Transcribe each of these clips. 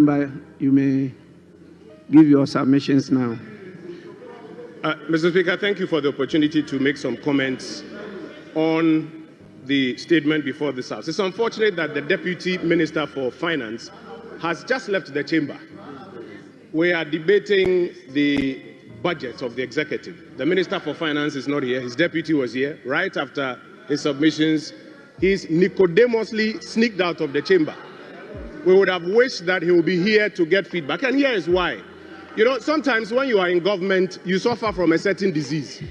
member, you may give your submissions now. Mr. Speaker, thank you for the opportunity to make some comments on the statement before this House. It's unfortunate that the Deputy Minister for Finance has just left the chamber. We are debating the budget of the executive. The Minister for Finance is not here. His deputy was here. Right after his submissions, he's Nicodemously sneaked out of the chamber. We would have wished that he would be here to get feedback. And here is why. You know, sometimes when you are in government, you suffer from a certain disease.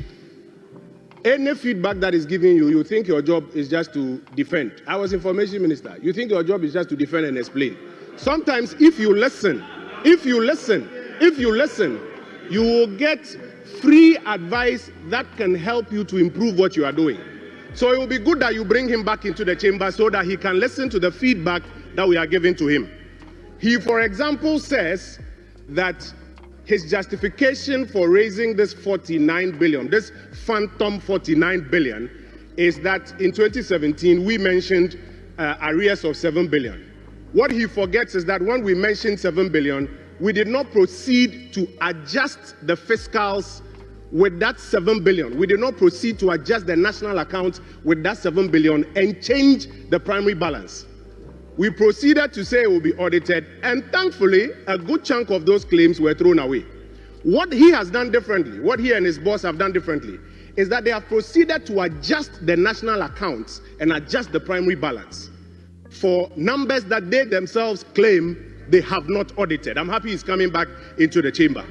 Any feedback that is given you, you think your job is just to defend. I was Information Minister. You think your job is just to defend and explain. Sometimes if you listen, you will get free advice that can help you to improve what you are doing. So it will be good that you bring him back into the chamber so that he can listen to the feedback that we are giving to him. He, for example, says that his justification for raising this 49 billion, this phantom 49 billion, is that in 2017 we mentioned arrears of 7 billion. What he forgets is that when we mentioned 7 billion, we did not proceed to adjust the fiscals with that 7 billion. We did not proceed to adjust the national accounts with that 7 billion and change the primary balance. We proceeded to say it will be audited, and thankfully, a good chunk of those claims were thrown away. What he has done differently, what he and his boss have done differently, is that they have proceeded to adjust the national accounts and adjust the primary balance for numbers that they themselves claim they have not audited. I'm happy he's coming back into the chamber.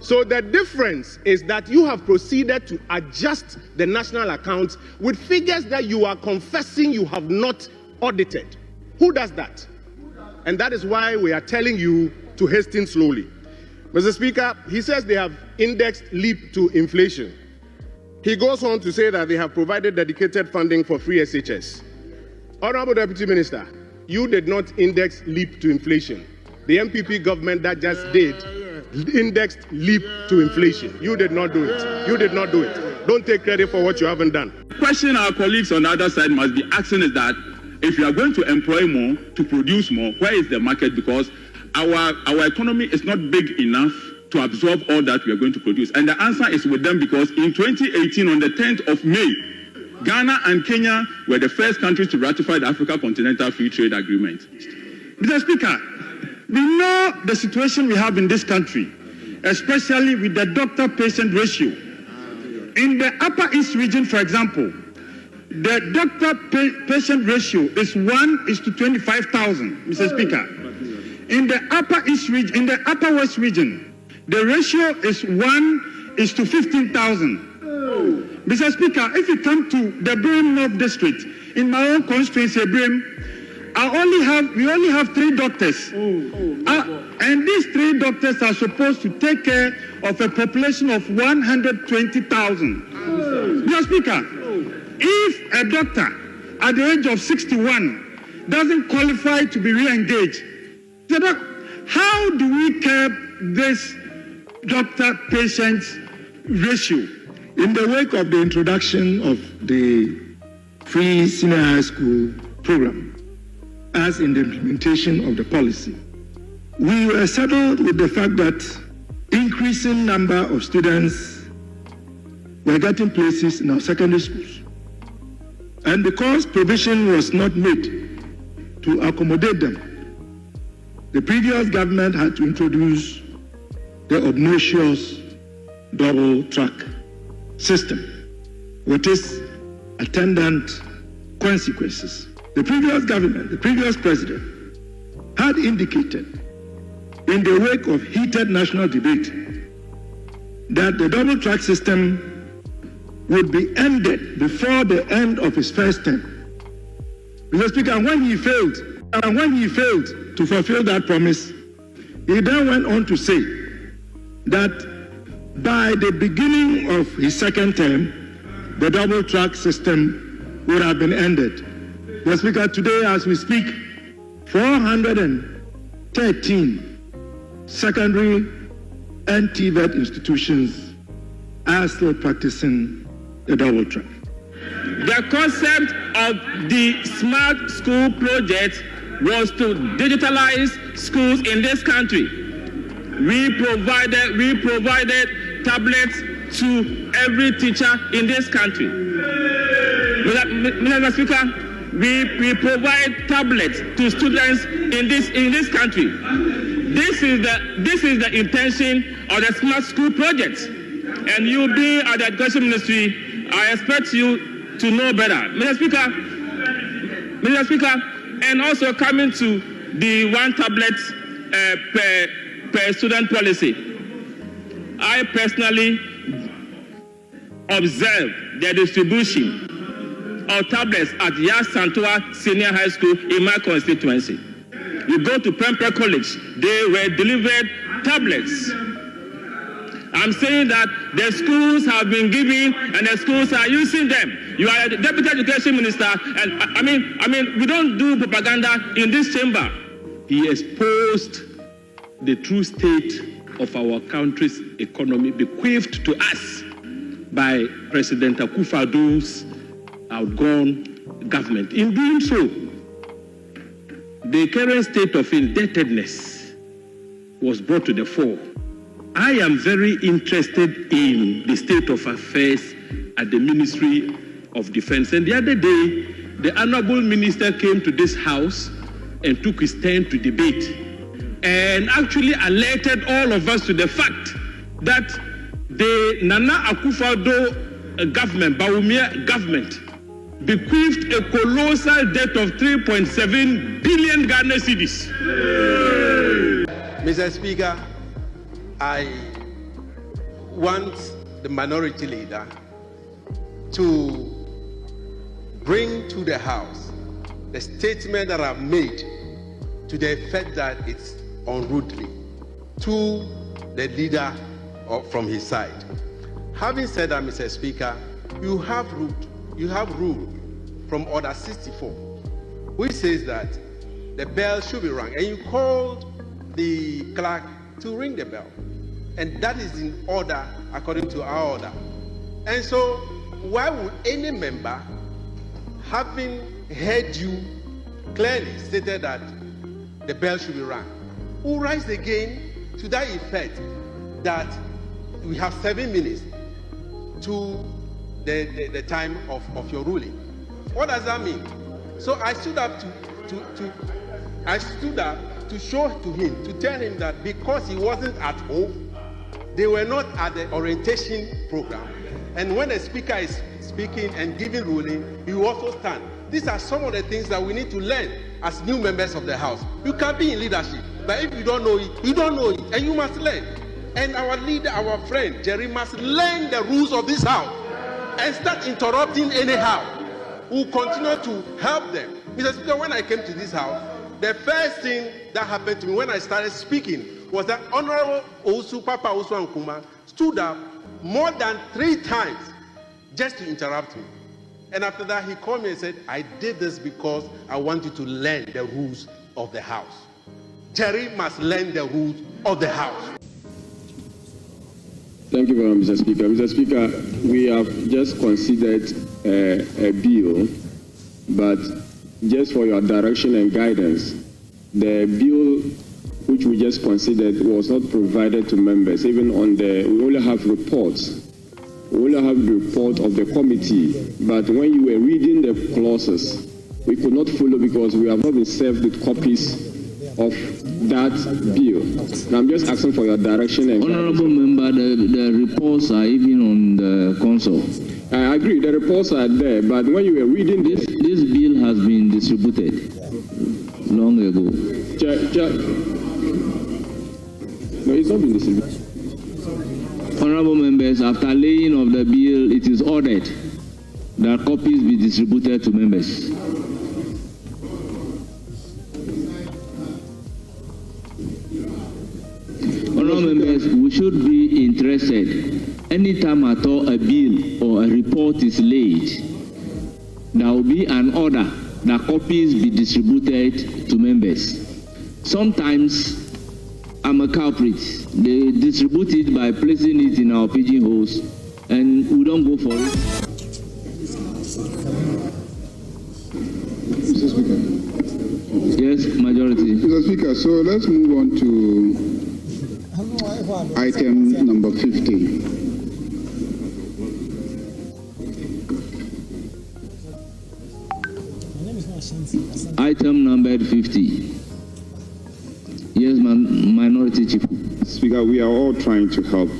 So the difference is that you have proceeded to adjust the national accounts with figures that you are confessing you have not audited. Who does that? And that is why we are telling you to hasten slowly. Mr. Speaker, he says they have indexed leap to inflation. He goes on to say that they have provided dedicated funding for free SHS. Honorable Deputy Minister, you did not index leap to inflation. The MPP government that just did indexed leap to inflation. You did not do it. You did not do it. Don't take credit for what you haven't done. The question our colleagues on the other side must be asking is that if you are going to employ more, to produce more, where is the market? Because our economy is not big enough to absorb all that we are going to produce. And the answer is with them, because in 2018, on the 10th of May, Ghana and Kenya were the first countries to ratify the Africa Continental Free Trade Agreement. Mr. Speaker, we know the situation we have in this country, especially with the doctor-patient ratio. In the Upper East region, for example, the doctor-patient ratio is 1:25,000, Mr. Speaker. In the Upper East region, in the Upper West region, the ratio is 1:15,000. Mr. Speaker, if you come to the Brim North District, in my own constituency, Brim, we only have 3 doctors. And these 3 doctors are supposed to take care of a population of 120,000. Mr. Speaker, if a doctor at the age of 61 doesn't qualify to be re-engaged, how do we curb this doctor-patient ratio? In the wake of the introduction of the free senior high school program, as in the implementation of the policy, we were settled with the fact that increasing number of students were getting places in our secondary schools. And because provision was not made to accommodate them, the previous government had to introduce the obnoxious double track system with its attendant consequences. The previous government, the previous president, had indicated in the wake of heated national debate that the double track system would be ended before the end of his first term. Mr. Speaker, and when he failed to fulfill that promise, he then went on to say that by the beginning of his second term, the double track system would have been ended. Mr. Speaker, today as we speak, 413 secondary and TVET institutions are still practicing the double track. The concept of the smart school project was to digitalize schools in this country. We provided tablets to every teacher in this country. Mr. Speaker, we provide tablets to students in this country. This is the intention of the Smart School Project. And you being at the Education Ministry, I expect you to know better. Mr. Speaker, and also coming to the one tablet per student policy. I personally observed the distribution of tablets at Yas Santua Senior High School in my constituency. You go to Pemper College, they were delivered tablets. I'm saying that the schools have been given and the schools are using them. You are the Deputy Education Minister, and I mean, we don't do propaganda in this chamber. He exposed the true state of our country's economy bequeathed to us by President Akufo-Addo's outgone government. In doing so, the current state of indebtedness was brought to the fore. I am very interested in the state of affairs at the Ministry of Defense. And the other day, the Honorable Minister came to this house and took his turn to debate and actually alerted all of us to the fact that the Nana Akufo-Addo government, Bawumia government, bequeathed a colossal debt of 3.7 billion Ghana cedis. Mr. Speaker, I want the minority leader to bring to the House the statement that I've made to the effect that it's unruly to the leader from his side. Having said that, Mr. Speaker, you have rule from Order 64, which says that the bell should be rung, and you called the clerk to ring the bell, and that is in order according to our order. And so, why would any member, having heard you clearly stated that the bell should be rung, who rise again to that effect that we have 7 minutes to the time of your ruling? What does that mean? So I stood up to show to him, to tell him that because he wasn't at home, they were not at the orientation program, and when the speaker is speaking and giving ruling, you also stand. These are some of the things that we need to learn as new members of the House. You can be in leadership, but if you don't know it, you don't know it, and you must learn. And our leader, our friend Jerry, must learn the rules of this House and start interrupting anyhow. We'll continue to help them. Mr. Speaker, when I came to this House, the first thing that happened to me when I started speaking was that Honorable Papa Nkrumah stood up more than 3 times just to interrupt me. And after that, he called me and said, I did this because I want you to learn the rules of the House. Jerry must learn the rules of the House. Thank you very much, Mr. Speaker. Mr. Speaker, we have just considered a bill, but just for your direction and guidance, the bill which we just considered was not provided to members. Even on we only have reports. We only have the report of the committee, but when you were reading the clauses, we could not follow because we have not been served with copies of that bill. Now I'm just asking for your direction. And Honorable member, the reports are even on the console. I agree, the reports are there, but when you were reading this bill has been distributed long ago. No, it's not been distributed. Honorable members, after laying of the bill, it is ordered that copies be distributed to members. Honorable members, we should be interested. Anytime at all a bill or a report is laid, there will be an order that copies be distributed to members. Sometimes I'm a culprit. They distribute it by placing it in our pigeonholes, and we don't go for it. Yes. Speaker, so let's move on to item number 50. Item number 50. Yes, Minority Chief. Speaker, we are all trying to help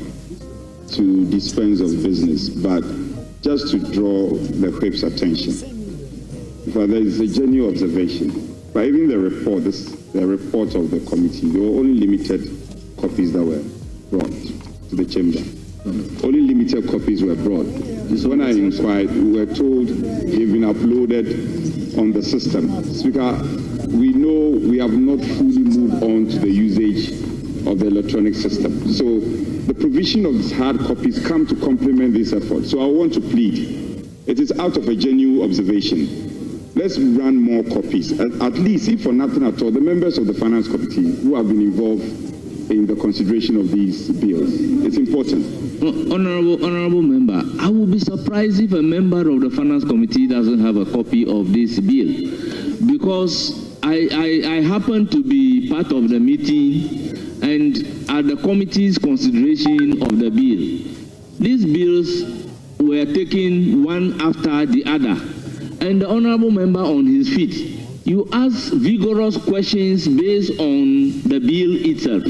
to dispense of business, but just to draw the Whip's attention, but there is a genuine observation. But even the report of the committee, there were only limited copies that were brought to the chamber. Only limited copies were brought. So when I inquired, we were told they've been uploaded on the system. Speaker, we know we have not fully moved on to the usage of the electronic system. So the provision of hard copies come to complement this effort. So I want to plead. It is out of a genuine observation. Let's run more copies. At least, if for nothing at all, the members of the Finance Committee who have been involved in the consideration of these bills. It's important. Honorable member, I will be surprised if a member of the Finance Committee doesn't have a copy of this bill, because I happen to be part of the meeting and at the committee's consideration of the bill. These bills were taken one after the other, and the honorable member on his feet, you ask vigorous questions based on the bill itself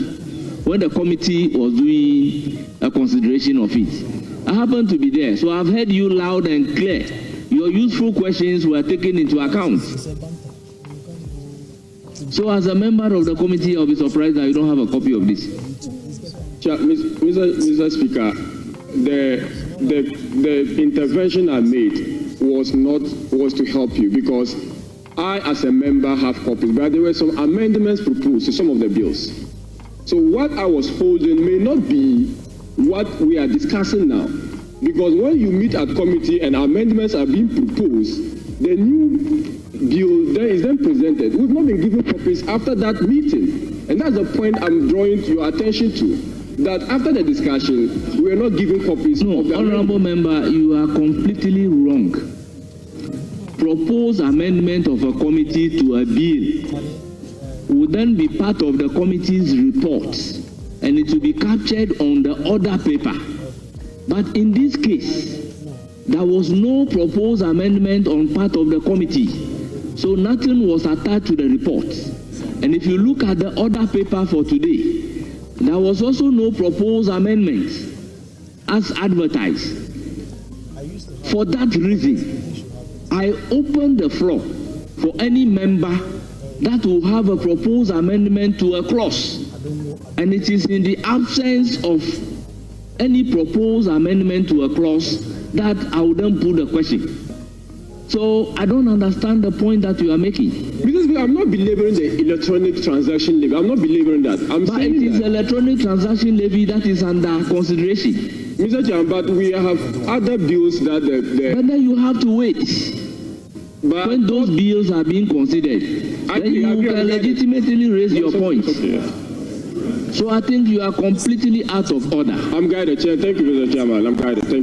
when the committee was doing a consideration of it. I happen to be there, so I've heard you loud and clear. Your useful questions were taken into account. So as a member of the committee, I'll be surprised that you don't have a copy of this. Mr. Speaker, the intervention I made was to help you, because I, as a member, have copies, but there were some amendments proposed to some of the bills. So what I was holding may not be what we are discussing now, because when you meet at committee and amendments are being proposed, the new bill then is then presented. We've not been given copies after that meeting, and that's the point I'm drawing your attention to. That after the discussion, we are not given copies. No, of the honorable member, you are completely wrong. Proposed amendment of a committee to a bill will then be part of the committee's report, and it will be captured on the order paper. But in this case, there was no proposed amendment on part of the committee, so nothing was attached to the report. And if you look at the order paper for today, there was also no proposed amendment as advertised. For that reason, I open the floor for any member that will have a proposed amendment to a clause, and it is in the absence of any proposed amendment to a clause that I will then put the question. So I don't understand the point that you are making. Because I'm not belaboring the electronic transaction levy. I'm not belaboring that. But it is the electronic transaction levy that is under consideration. Mr. Chairman, but we have other bills that But then you have to wait. But when those bills are being considered, then you can legitimately raise your point. So I think you are completely out of order. I'm guided, Chair. Thank you, Mr. Chairman. I'm guided. Thank you.